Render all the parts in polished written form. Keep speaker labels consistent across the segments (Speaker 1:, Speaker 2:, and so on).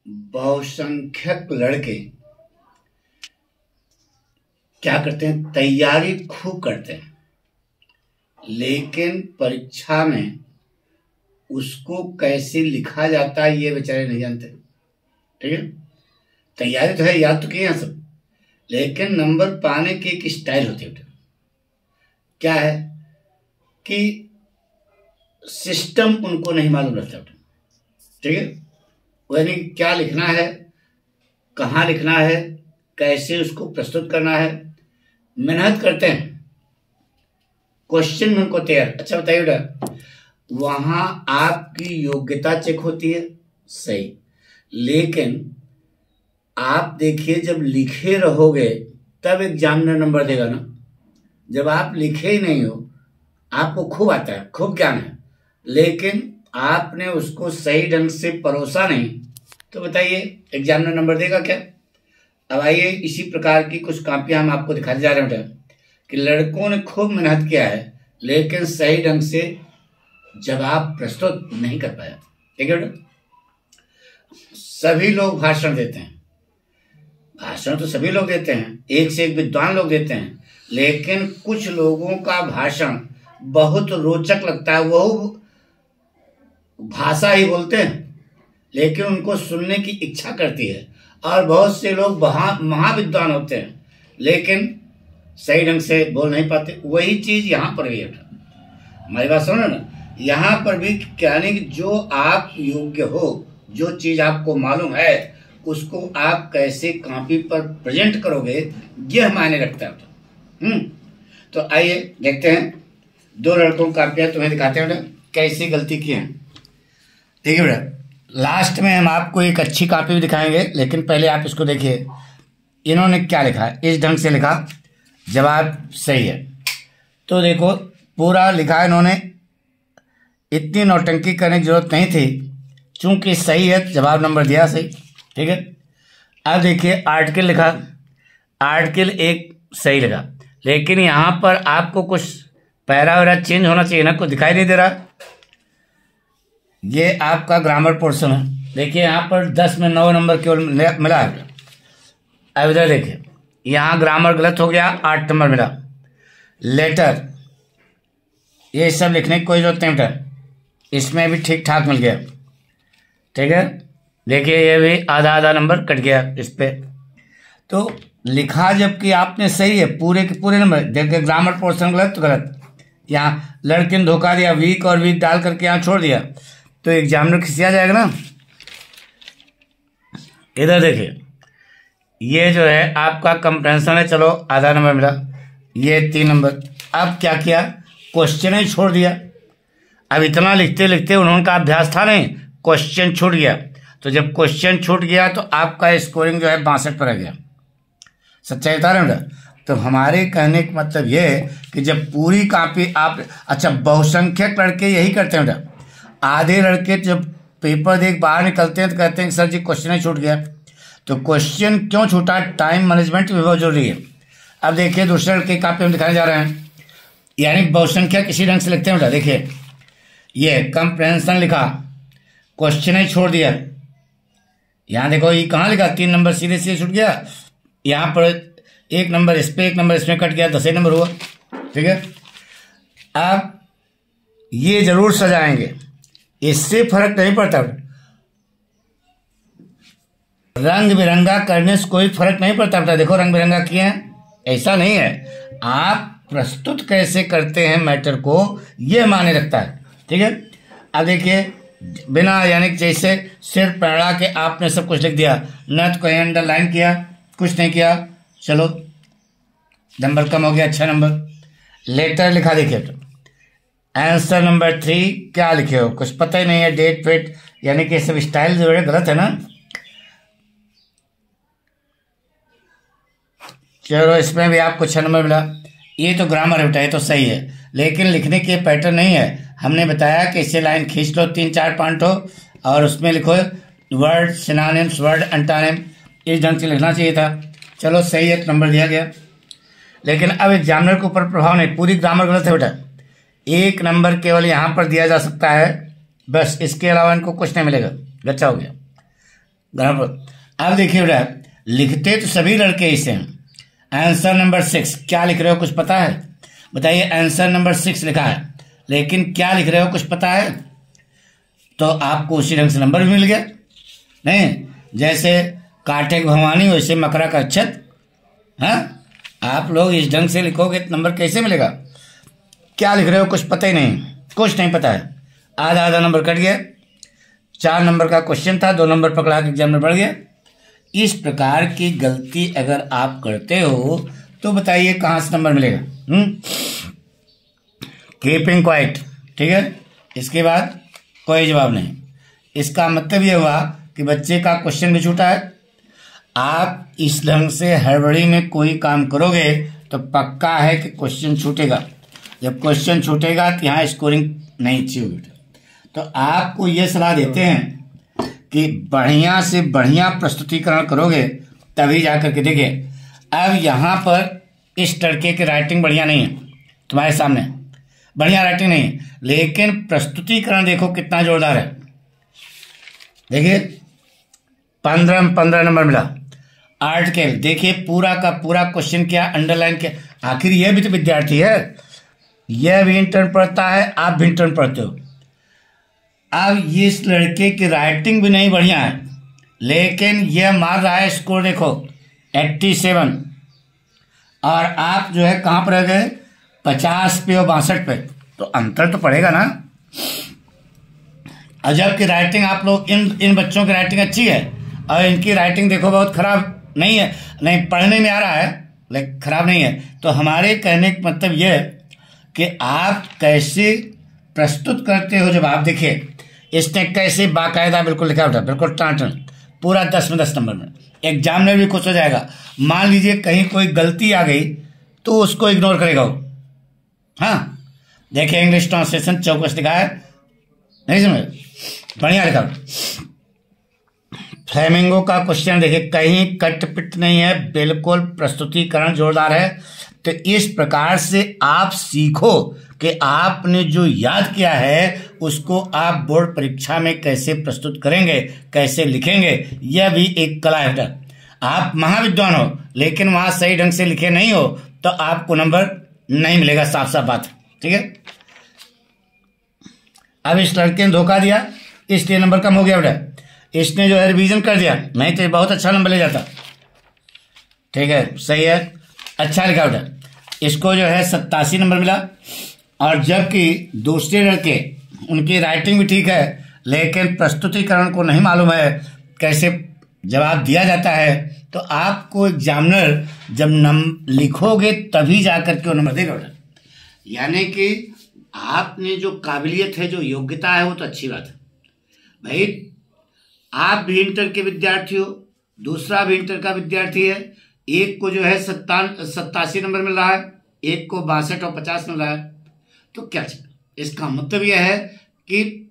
Speaker 1: बहुसंख्यक लड़के क्या करते हैं, तैयारी खूब करते हैं, लेकिन परीक्षा में उसको कैसे लिखा जाता है ये बेचारे नहीं जानते। ठीक है, तैयारी तो है, याद तो किए हैं सब, लेकिन नंबर पाने की एक स्टाइल होती है। क्या है कि सिस्टम उनको नहीं मालूम रहता। ठीक है, यानी क्या लिखना है, कहाँ लिखना है, कैसे उसको प्रस्तुत करना है, मेहनत करते हैं, क्वेश्चन उनको तैयार। अच्छा बताइए बेटा, वहां आपकी योग्यता चेक होती है, सही, लेकिन आप देखिए जब लिखे रहोगे तब एग्जामिनर नंबर देगा ना। जब आप लिखे ही नहीं हो, आपको खूब आता है, खूब ज्ञान है, लेकिन आपने उसको सही ढंग से परोसा नहीं, तो बताइए एग्जामिनर नंबर देगा क्या। अब आइए इसी प्रकार की कुछ कापियां हम आपको दिखाते जा रहे हैं कि लड़कों ने खूब मेहनत किया है, लेकिन सही ढंग से जवाब प्रस्तुत नहीं कर पाया। ठीक है बेटा, सभी लोग भाषण देते हैं, भाषण तो सभी लोग देते हैं, एक से एक विद्वान लोग देते हैं, लेकिन कुछ लोगों का भाषण बहुत रोचक लगता है, वो भाषा ही बोलते हैं, लेकिन उनको सुनने की इच्छा करती है। और बहुत से लोग महाविद्वान होते हैं, लेकिन सही ढंग से बोल नहीं पाते। वही चीज यहाँ पर भी है, हमारी बात सुनो ना, यहाँ पर भी कहने की जो आप योग्य हो, जो चीज आपको मालूम है, उसको आप कैसे कॉपी पर प्रेजेंट करोगे, यह मायने रखता है। तो आइए देखते हैं, दो लड़कों की कापियां तुम्हें दिखाते हैं बेटा कैसी गलती की है। ठीक है बेटा, लास्ट में हम आपको एक अच्छी कॉपी भी दिखाएंगे, लेकिन पहले आप इसको देखिए, इन्होंने क्या लिखा है, इस ढंग से लिखा, जवाब सही है। तो देखो पूरा लिखा है इन्होंने, इतनी नौटंकी करने की जरूरत नहीं थी, चूंकि सही है जवाब नंबर दिया सही। ठीक है, अब देखिए आर्टिकल लिखा, आर्टिकल एक सही लिखा, लेकिन यहां पर आपको कुछ पैरा वैरा चेंज होना चाहिए ना, कुछ दिखाई नहीं दे रहा। ये आपका ग्रामर पोर्शन है, देखिए यहाँ पर 10 में 9 नंबर केवल मिला है। अब इधर देखिए, यहाँ ग्रामर गलत हो गया, 8 नंबर मिला। लेटर, ये सब लिखने की कोई जरूरत नहीं बेटा, इसमें भी ठीक ठाक मिल गया। ठीक है, देखिए ये भी आधा आधा नंबर कट गया इस पे। तो लिखा जबकि आपने सही है, पूरे के पूरे नंबर। देखिए ग्रामर पोर्शन गलत तो गलत, यहाँ लड़के ने धोखा दिया, वीक और वीक डाल करके यहाँ छोड़ दिया, तो एग्जामिनर खिसिया जाएगा ना। इधर देखिए, ये जो है आपका कंप्रेंशन है, चलो आधा नंबर मिला, ये 3 नंबर। अब क्या किया, क्वेश्चन ही छोड़ दिया। अब इतना लिखते लिखते उन्होंने का अभ्यास था नहीं, क्वेश्चन छूट गया। तो जब क्वेश्चन छूट गया तो आपका स्कोरिंग जो है 62 पर आ गया। सच्चाई बता रहे हैं बेटा। तो हमारे कहने का मतलब ये है कि जब पूरी कॉपी आप, अच्छा बहुसंख्यक लड़के यही करते हैं बेटा, आधे लड़के जब पेपर देख बाहर निकलते हैं तो कहते हैं सर जी क्वेश्चन ही छूट गया। तो क्वेश्चन क्यों छूटा, टाइम मैनेजमेंट भी बहुत जरूरी है। अब देखिए दूसरे लड़के कॉपी हम दिखाने जा रहे हैं, यानी बहुसंख्यक किसी ढंग से लिखते हैं बेटा। देखिए ये कंप्रेंशन लिखा, क्वेश्चन ही छोड़ दिया। यहाँ देखो ये कहाँ लिखा, 3 नंबर सीधे सीधे छूट गया, यहाँ पर 1 नंबर इस पे 1 नंबर इसमें कट गया, 10 नंबर हुआ। ठीक है, अब ये जरूर सजाएंगे, इससे फर्क नहीं पड़ता। रंग बिरंगा करने से कोई फर्क नहीं पड़ता बेटा। देखो रंग बिरंगा किए हैं, ऐसा नहीं है, आप प्रस्तुत कैसे करते हैं मैटर को, यह माने रखता है। ठीक है, अब देखिए बिना यानी जैसे सिर्फ पढ़ा के आपने सब कुछ लिख दिया, न तो कहीं अंडरलाइन किया, कुछ नहीं किया, चलो नंबर कम हो गया, 6 नंबर। लेटर लिखा, देखिए तो आंसर नंबर 3 क्या लिखे हो, कुछ पता ही नहीं है, डेट वेट, यानी कि सब स्टाइल जो है गलत है ना। चलो इसमें भी आपको 6 नंबर मिला। ये तो ग्रामर है बेटा, ये तो सही है, लेकिन लिखने के पैटर्न नहीं है। हमने बताया कि इसे लाइन खींच लो 3-4 हो, और उसमें लिखो वर्ड सिनोनिम्स, वर्ड एंटोनिम, इस ढंग से लिखना चाहिए था। चलो सही है, नंबर दिया गया। लेकिन अब एग्जामिनर के ऊपर प्रभाव नहीं, पूरी ग्रामर गलत है बेटा। 1 नंबर केवल यहाँ पर दिया जा सकता है, बस, इसके अलावा इनको कुछ नहीं मिलेगा। अच्छा हो गया, अब देखिए बेटा, लिखते तो सभी लड़के इसे हैं। आंसर नंबर 6 क्या लिख रहे हो, कुछ पता है? बताइए, आंसर नंबर 6 लिखा है, लेकिन क्या लिख रहे हो, कुछ पता है? तो आपको उसी ढंग से नंबर भी मिल गया। नहीं, जैसे कांटे की भवानी वैसे मकरा का अक्षत। हाँ, आप लोग इस ढंग से लिखोगे तो नंबर कैसे मिलेगा? क्या लिख रहे हो, कुछ पता ही नहीं, कुछ नहीं पता है। आधा आधा नंबर कट गया। 4 नंबर का क्वेश्चन था, 2 नंबर पकड़ा के एग्जाम में बढ़ गया। इस प्रकार की गलती अगर आप करते हो तो बताइए कहाँ से नंबर मिलेगा? कीपिंग क्वाइट, ठीक है। इसके बाद कोई जवाब नहीं। इसका मतलब यह हुआ कि बच्चे का क्वेश्चन भी छूटा है। आप इस ढंग से हड़बड़ी में कोई काम करोगे तो पक्का है कि क्वेश्चन छूटेगा। जब क्वेश्चन छूटेगा तो यहाँ स्कोरिंग नहीं अच्छी होगी। तो आपको ये सलाह देते हैं कि बढ़िया से बढ़िया प्रस्तुतिकरण करोगे तभी जाकर के। देखिए, अब यहाँ पर इस लड़के की राइटिंग बढ़िया नहीं है, तुम्हारे सामने बढ़िया राइटिंग नहीं है, लेकिन प्रस्तुतिकरण देखो कितना जोरदार है। देखिए 15 नंबर मिला। आर्टिकल देखिए, पूरा का पूरा क्वेश्चन क्या अंडरलाइन किया। आखिर यह भी तो विद्यार्थी है, यह भी इंटर्न पढ़ता है, आप भी इंटर्न पढ़ते हो। अब ये इस लड़के की राइटिंग भी नहीं बढ़िया है, लेकिन यह मार रहा है स्कोर देखो 87, और आप जो है कहाँ पर रह गए 50 पे और 62 पे। तो अंतर तो पड़ेगा ना। और जबकि राइटिंग आप लोग इन बच्चों की राइटिंग अच्छी है और इनकी राइटिंग देखो बहुत खराब नहीं है, नहीं पढ़ने में आ रहा है लेकिन खराब नहीं है। तो हमारे कहने का मतलब यह है कि आप कैसे प्रस्तुत करते हो। जब आप देखिए इसने कैसे बाकायदा बिल्कुल लिखा होता है, बिल्कुल टांटन, पूरा 10 में 10 नंबर में। एग्जामिनर भी खुश हो जाएगा। मान लीजिए कहीं कोई गलती आ गई तो उसको इग्नोर करेगा वो। हाँ, देखिए इंग्लिश ट्रांसलेशन चौकस लिखा है, नहीं समझ, बढ़िया लिखा। फ्लेमिंगो का क्वेश्चन देखिए, कहीं कट पिट नहीं है, बिल्कुल प्रस्तुतिकरण जोरदार है। तो इस प्रकार से आप सीखो कि आपने जो याद किया है उसको आप बोर्ड परीक्षा में कैसे प्रस्तुत करेंगे, कैसे लिखेंगे। यह भी एक कला है। आप महाविद्वान हो लेकिन वहां सही ढंग से लिखे नहीं हो तो आपको नंबर नहीं मिलेगा, साफ साफ बात, ठीक है। अब इस लड़के ने धोखा दिया इसलिए नंबर कम हो गया बेटा। इसने जो है रिवीजन कर दिया, नहीं तो बहुत अच्छा नंबर ले जाता, ठीक है, सही है, अच्छा लिखा बेटा। इसको जो है 87 नंबर मिला। और जबकि दूसरे लड़के उनकी राइटिंग भी ठीक है लेकिन प्रस्तुतिकरण को नहीं मालूम है कैसे जवाब दिया जाता है। तो आपको एग्जामिनर जब लिखोगे तभी जाकर के वो नंबर देगा बेटा। यानी कि आपने जो काबिलियत है, जो योग्यता है, वो तो अच्छी बात है भाई। आप भी इंटर के विद्यार्थी हो, दूसरा भी इंटर का विद्यार्थी है। एक को जो है 87 नंबर मिल रहा है, एक को 62 और 50 मिल रहा है। तो क्या चाहिए? इसका मतलब यह है कि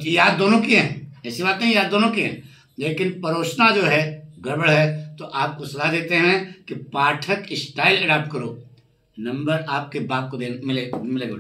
Speaker 1: याद दोनों की हैं, ऐसी बात नहीं, याद दोनों की हैं, लेकिन परोसना जो है गड़बड़ है। तो आपको सलाह देते हैं कि पाठक स्टाइल अडॉप्ट करो, नंबर आपके बाप को मिलेगा।